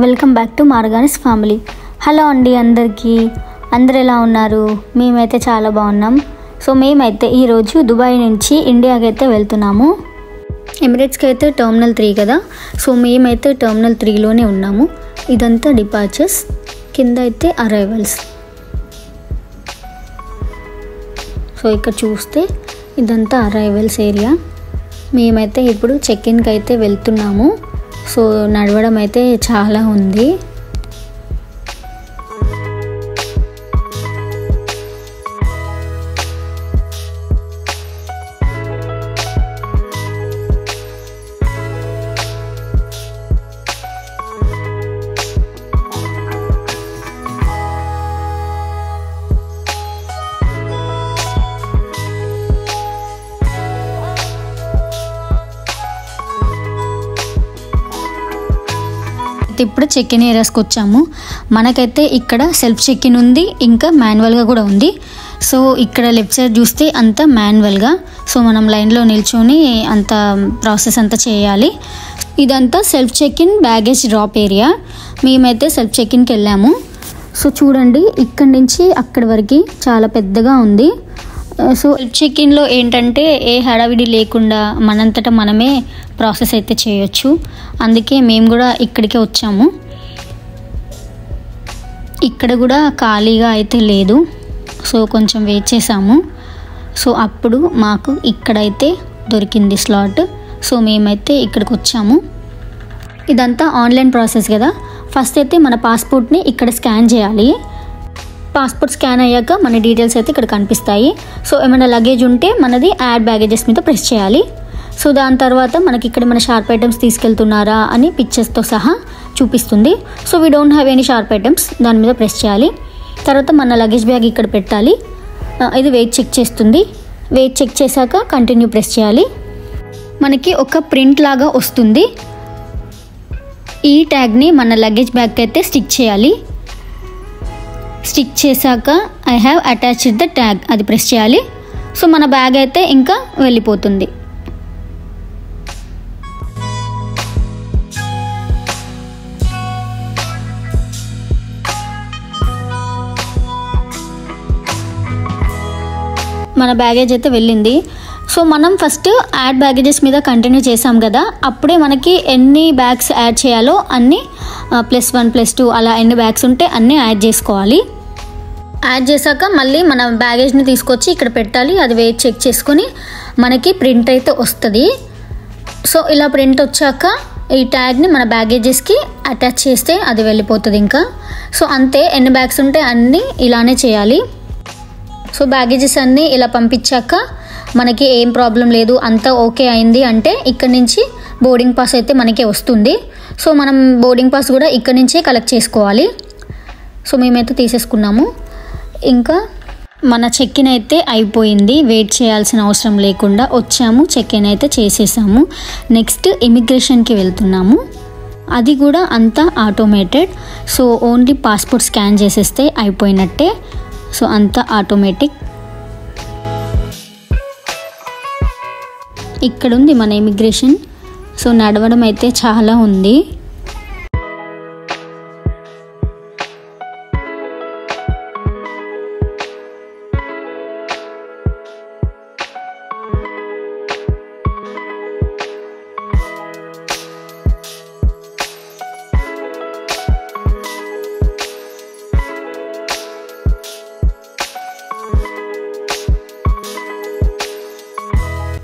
Welcome back to మార్గానిస్ family. Hello అండి అందరికీ, అందరు ఎలా ఉన్నారు? మేమైతే చాలా బాగున్నాం. సో మేమైతే ఈరోజు దుబాయ్ నుంచి ఇండియాకి అయితే వెళ్తున్నాము. ఎమిరేట్స్కి అయితే టర్మినల్ 3 కదా, సో మేమైతే టర్మినల్ 3లోనే ఉన్నాము. ఇదంతా డిపార్చర్స్, కింద అయితే అరైవల్స్. సో ఇక్కడ చూస్తే ఇదంతా అరైవల్స్ ఏరియా. మేమైతే ఇప్పుడు చెక్-ఇన్కి అయితే వెళ్తున్నాము. సో నడవడం అయితే చాలా ఉంది. ఇప్పుడు చెక్ ఇన్ ఏరియాస్కి వచ్చాము. మనకైతే ఇక్కడ సెల్ఫ్ చెక్ ఇన్ ఉంది, ఇంకా మాన్యువల్గా కూడా ఉంది. సో ఇక్కడ లెఫ్ట్ సైడ్ చూస్తే అంతా మాన్యువల్గా. సో మనం లైన్లో నిల్చొని అంత ప్రాసెస్ అంతా చేయాలి. ఇదంతా self check in baggage drop area. మేమైతే సెల్ఫ్ చెక్ ఇన్కి వెళ్ళాము. సో చూడండి, ఇక్కడి నుంచి అక్కడి వరకు చాలా పెద్దగా ఉంది. సో సెల్ఫ్ చెక్ ఇన్లో ఏంటంటే ఏ హడావిడి లేకుండా మనంతటా మనమే ప్రాసెస్ అయితే చేయొచ్చు. అందుకే మేము కూడా ఇక్కడికే వచ్చాము. ఇక్కడ కూడా ఖాళీగా అయితే లేదు, సో కొంచెం వెయిట్ చేసాము. సో అప్పుడు మాకు ఇక్కడైతే దొరికింది స్లాట్. సో మేమైతే ఇక్కడికి వచ్చాము. ఇదంతా ఆన్లైన్ ప్రాసెస్ కదా. ఫస్ట్ అయితే మన పాస్పోర్ట్ని ఇక్కడ స్కాన్ చేయాలి. పాస్పోర్ట్ స్కాన్ అయ్యాక మన డీటెయిల్స్ అయితే ఇక్కడ కనిపిస్తాయి. సో ఏమైనా లగేజ్ ఉంటే మనది యాడ్ బ్యాగేజెస్ మీద ప్రెస్ చేయాలి. సో దాని తర్వాత మనకి ఇక్కడ మన షార్ప్ ఐటమ్స్ తీసుకెళ్తున్నారా అని పిక్చర్స్తో సహా చూపిస్తుంది. So we don't have any sharp items, దాని మీద ప్రెస్ చేయాలి. తర్వాత మన లగేజ్ బ్యాగ్ ఇక్కడ పెట్టాలి. ఇది వెయిట్ చెక్ చేస్తుంది. వెయిట్ చెక్ చేశాక కంటిన్యూ ప్రెస్ చేయాలి. మనకి ఒక ప్రింట్ లాగా వస్తుంది. ఈ ట్యాగ్ని మన లగేజ్ బ్యాగ్కి అయితే స్టిక్ చేయాలి. స్టిక్ చేశాక I have attached the tag, అది ప్రెస్ చేయాలి. సో మన బ్యాగ్ అయితే ఇంకా వెళ్ళిపోతుంది. మన బ్యాగేజ్ అయితే వెళ్ళింది. సో మనం ఫస్ట్ యాడ్ బ్యాగేజెస్ మీద కంటిన్యూ చేసాం కదా, అప్పుడే మనకి ఎన్ని బ్యాగ్స్ యాడ్ చేయాలో అన్నీ +1 +2 అలా ఎన్ని బ్యాగ్స్ ఉంటే అన్నీ యాడ్ చేసుకోవాలి. యాడ్ చేశాక మళ్ళీ మన బ్యాగేజ్ని తీసుకొచ్చి ఇక్కడ పెట్టాలి. అది వెయిట్ చెక్ చేసుకొని మనకి ప్రింట్ అయితే వస్తుంది. సో ఇలా ప్రింట్ వచ్చాక ఈ ట్యాగ్ని మన బ్యాగేజెస్కి అటాచ్ చేస్తే అది వెళ్ళిపోతుంది ఇంకా. సో అంతే, ఎన్ని బ్యాగ్స్ ఉంటే అన్నీ ఇలానే చేయాలి. సో బ్యాగేజెస్ అన్నీ ఇలా పంపించాక మనకి ఏం ప్రాబ్లం లేదు, అంతా ఓకే అయింది అంటే ఇక్కడ నుంచి బోర్డింగ్ పాస్ అయితే మనకే వస్తుంది. సో మనం బోర్డింగ్ పాస్ కూడా ఇక్కడ నుంచే కలెక్ట్ చేసుకోవాలి. సో మేమైతే తీసేసుకున్నాము. ఇంకా మన చెక్ ఇన్ అయితే అయిపోయింది. వెయిట్ చేయాల్సిన అవసరం లేకుండా వచ్చాము, చెక్ ఇన్ అయితే చేసేసాము. నెక్స్ట్ ఇమిగ్రేషన్కి వెళ్తున్నాము. అది కూడా అంతా automated. So only passport scan చేసేస్తే అయిపోయినట్టే. సో అంతా ఆటోమేటిక్. ఇక్కడ ఉంది మన ఇమిగ్రేషన్. సో నడవడం అయితే చాలా ఉంది.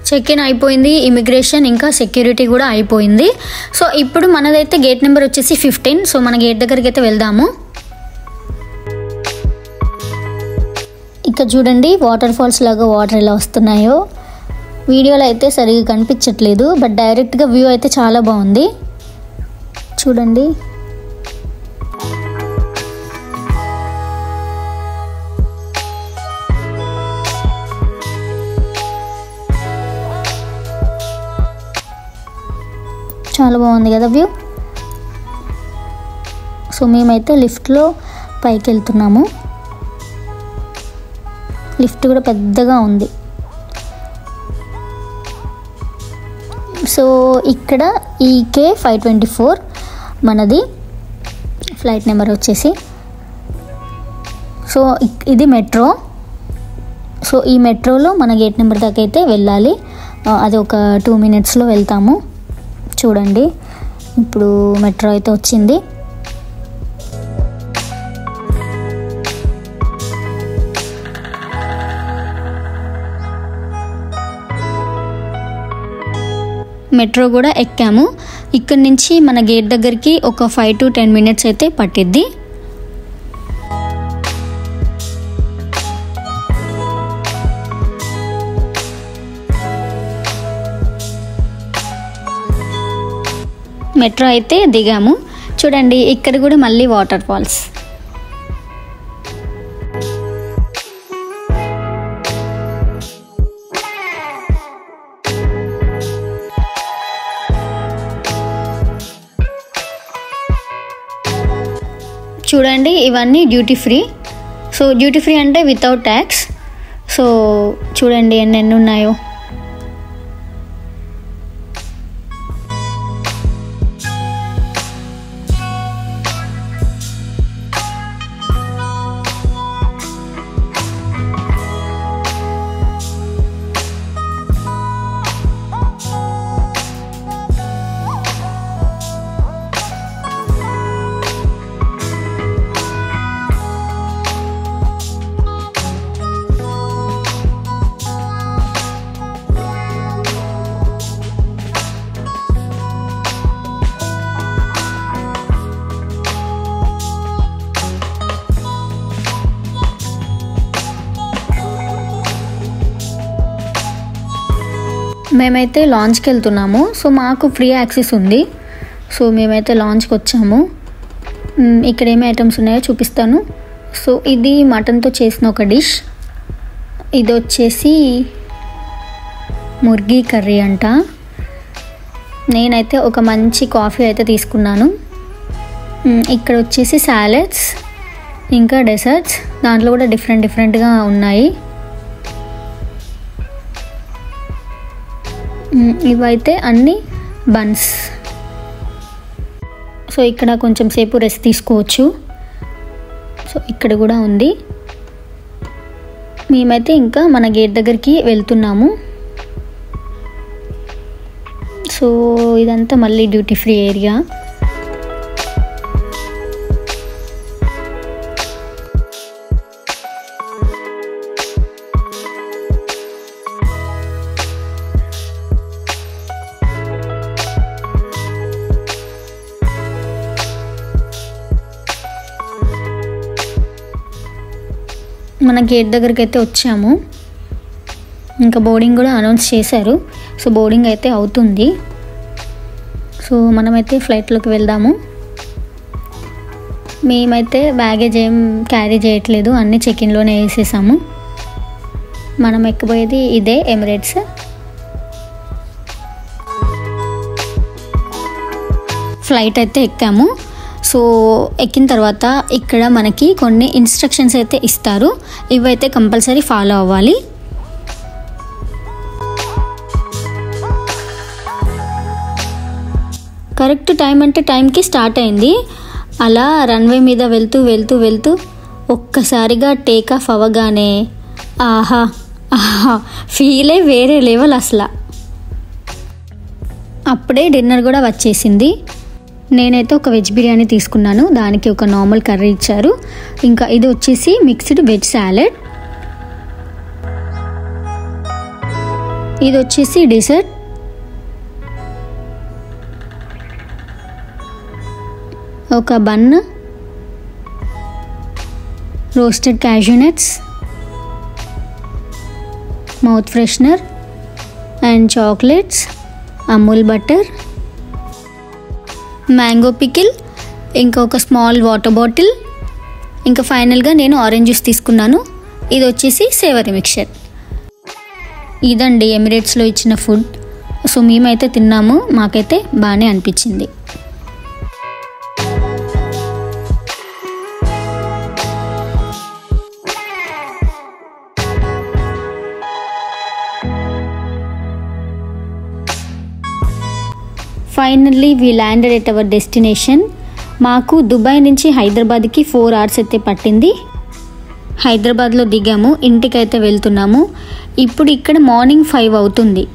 చెక్ ఇన్ అయిపోయింది, ఇమిగ్రేషన్ ఇంకా సెక్యూరిటీ కూడా అయిపోయింది. సో ఇప్పుడు మనదైతే గేట్ నెంబర్ వచ్చేసి 15. సో మన గేట్ దగ్గరికి అయితే వెళ్దాము. ఇక్కడ చూడండి, వాటర్ ఫాల్స్ లాగా వాటర్ ఎలా వస్తున్నాయో. వీడియోలో అయితే సరిగ్గా కనిపించట్లేదు, బట్ డైరెక్ట్గా వ్యూ అయితే చాలా బాగుంది. చూడండి, చాలా బాగుంది కదా వ్యూ. సో మేమైతే లిఫ్ట్లో పైకి వెళ్తున్నాము. లిఫ్ట్ కూడా పెద్దగా ఉంది. సో ఇక్కడ EK 524 మనది. ఫ్లైట్ నెంబర్ వచ్చేసి. సో ఇది మెట్రో. సో ఈ మెట్రోలో మన గేట్ నెంబర్ దాకా అయితే వెళ్ళాలి. అది ఒక 2 minutesలో వెళ్తాము. చూడండి ఇప్పుడు మెట్రో అయితే వచ్చింది. మెట్రో కూడా ఎక్కాము. ఇక్కడ నుంచి మన గేట్ దగ్గరికి ఒక 5 to 10 minutes అయితే పట్టిద్ది. మెట్రో అయితే దిగాము. చూడండి ఇక్కడ కూడా మళ్ళీ వాటర్ ఫాల్స్. చూడండి ఇవన్నీ duty free. So duty free అంటే వితౌట్ ట్యాక్స్. సో చూడండి ఎన్ని ఉన్నాయో. మేమైతే లాంచ్కి వెళ్తున్నాము. సో మాకు ఫ్రీ యాక్సెస్ ఉంది. సో మేమైతే లాంచ్కి వచ్చాము. ఇక్కడ ఏమి ఐటమ్స్ ఉన్నాయో చూపిస్తాను. సో ఇది మటన్తో చేసిన ఒక డిష్. ఇది వచ్చేసి ముర్గీ కర్రీ అంట. నేనైతే ఒక మంచి కాఫీ అయితే తీసుకున్నాను. ఇక్కడ వచ్చేసి సాలెడ్స్ ఇంకా డెసర్ట్స్. దాంట్లో కూడా డిఫరెంట్గా ఉన్నాయి. ఇవైతే అన్ని బన్స్. సో ఇక్కడ కొంచెం సేపు రెస్ట్ తీసుకోవచ్చు. సో ఇక్కడ కూడా ఉంది. మేమైతే ఇంకా మన గేట్ దగ్గరికి వెళ్తున్నాము. సో ఇదంతా మళ్ళీ డ్యూటీ ఫ్రీ ఏరియా. మన గేట్ దగ్గరికి అయితే వచ్చాము. ఇంకా బోర్డింగ్ కూడా అనౌన్స్ చేశారు. సో బోర్డింగ్ అయితే అవుతుంది. సో మనమైతే ఫ్లైట్లోకి వెళ్దాము. మేమైతే బ్యాగేజ్ ఏం క్యారీ చేయట్లేదు, అన్నీ చెక్ఇన్లోనే వేసేసాము. మనం ఎక్కబోయేది ఇదే ఎమిరేట్స్. ఫ్లైట్ అయితే ఎక్కాము. సో ఎక్కిన తర్వాత ఇక్కడ మనకి కొన్ని ఇన్స్ట్రక్షన్స్ అయితే ఇస్తారు. ఇవైతే కంపల్సరీ ఫాలో అవ్వాలి. కరెక్ట్ టైం అంటే టైంకి స్టార్ట్ అయింది. అలా రన్వే మీద వెళ్తూ ఒక్కసారిగా టేక్ ఆఫ్ అవ్వగానే ఆహా ఫీలే వేరే లెవెల్ అసలు. అప్పుడే డిన్నర్ కూడా వచ్చేసింది. నేనైతే ఒక వెజ్ బిర్యానీ తీసుకున్నాను. దానికి ఒక నార్మల్ కర్రీ ఇచ్చారు. ఇంకా ఇది వచ్చేసి మిక్స్డ్ వెజ్ సాలెడ్. ఇది వచ్చేసి డెజర్ట్. ఒక bun, roasted cashew nuts, mouth freshener and chocolates, Amul butter, mango pickle, ఇంకా ఒక స్మాల్ వాటర్ బాటిల్, ఇంకా ఫైనల్గా నేను ఆరెంజ్ జ్యూస్ తీసుకున్నాను. ఇది వచ్చేసి సేవరీ మిక్చర్. ఇదండి ఎమిరేట్స్లో ఇచ్చిన ఫుడ్. సో మేమైతే తిన్నాము. మాకైతే బాగానే అనిపించింది. Finally we landed at our destination. మాకు దుబాయ్ నుంచి హైదరాబాద్కి 4 hours అయితే పట్టింది. హైదరాబాద్లో దిగాము, ఇంటికైతే వెళ్తున్నాము. ఇప్పుడు ఇక్కడ మార్నింగ్ 5 అవుతుంది.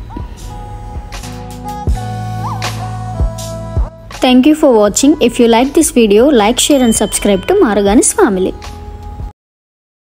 Thank you for watching. If you like this video, like, share and subscribe to Maruganis family.